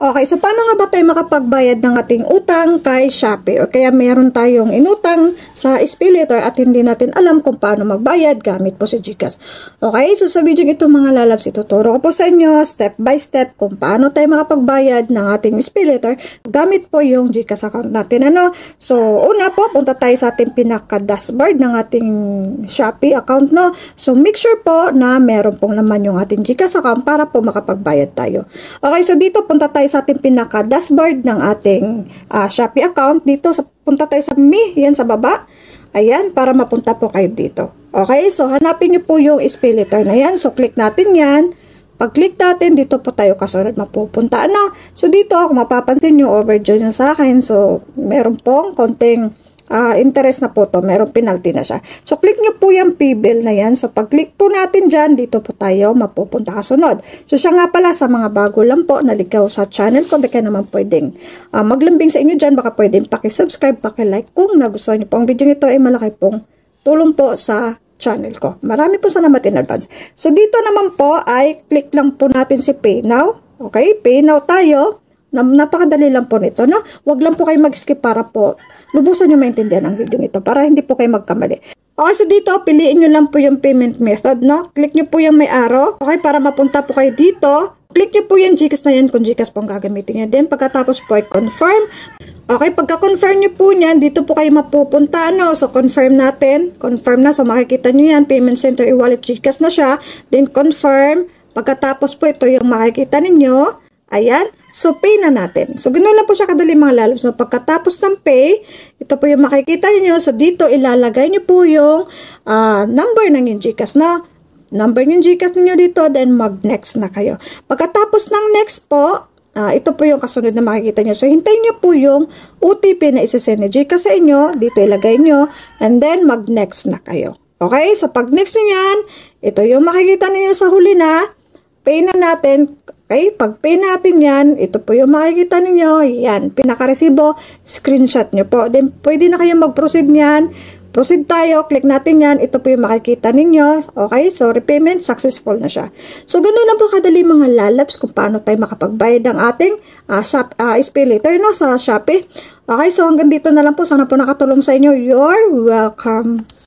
Okay, so paano nga ba tayo makapagbayad ng ating utang kay Shopee? O kaya meron tayong inutang sa SPayLater at hindi natin alam kung paano magbayad gamit po si GCash. Okay, so sa video ito mga lalabs, ituturo ko po sa inyo step by step kung paano tayo makapagbayad ng ating SPayLater gamit po yung GCash account natin. So una po, punta tayo sa ating pinaka-dashboard ng ating Shopee account. So make sure po na meron pong naman yung ating GCash account para po makapagbayad tayo. Okay, so dito punta tayo sa ating pinaka-dashboard ng ating Shopee account. Dito, punta tayo sa Me, yan sa baba. Ayan, para mapunta po kayo dito. Okay, so hanapin nyo po yung SPayLater na yan. So, click natin yan. Pag-click natin, dito po tayo kasunod mapupunta. So, dito, kung mapapansin nyo, overdue nyo sa akin. So, meron pong konting interest na po to, merong penalty na siya. So, click nyo po yung P-bill na yan. So, pag-click po natin dyan, dito po tayo mapupunta kasunod. So, siya nga pala sa mga bago lang po, naligaw sa channel ko, baka naman pwedeng maglambing sa inyo dyan, baka pwedeng pakisubscribe, pakilike kung nagustuhan nyo po ang video nito, ay malaki pong tulong po sa channel ko. Marami po salamat in advance. So, dito naman po ay click lang po natin si Pay Now. Okay, Pay Now tayo. Napakadali lang po nito, Huwag lang po kayo mag-skip para po lubusan nyo maintindihan ang video nito para hindi po kayo magkamali. Okay, so dito, piliin nyo lang po yung payment method, Click nyo po yung may arrow. Okay, para mapunta po kayo dito. Click nyo po yung GCash na yan kung GCash po ang gagamitin nyo. Then, pagkatapos po ay confirm. Okay, pagka-confirm nyo po yan, dito po kayo mapupunta, So, confirm natin. Confirm na. So, makikita nyo yan. Payment center, e-wallet, GCash na siya. Then, confirm. Pagkatapos po, ito yung makikita ninyo. Ayan. So, pay na natin. So, ganoon lang po siya kadali mga lalabs. So, pagkatapos ng pay, ito po yung makikita niyo. So, dito ilalagay niyo po yung number ng yung GCash number yung GCash niyo dito, then mag-next na kayo. Pagkatapos ng next po, ito po yung kasunod na makikita niyo. So, hintayin niyo po yung OTP na isasend ni GCash sa inyo. Dito ilagay niyo, and then mag-next na kayo. Okay? So, pag next niyo yan, ito yung makikita niyo sa huli na, pay na natin. Okay, pag pay natin yan, ito po yung makikita ninyo, yan, pinaka-resibo, screenshot nyo po. Then, pwede na kayo mag-proceed niyan. Proceed tayo, click natin yan, ito po yung makikita ninyo. Okay, so repayment, successful na siya. So, ganun lang po kadali mga lalabs kung paano tayo makapagbayad ng ating SPayLater, sa Shopee. Okay, so hanggang dito na lang po. Sana po nakatulong sa inyo. You're welcome.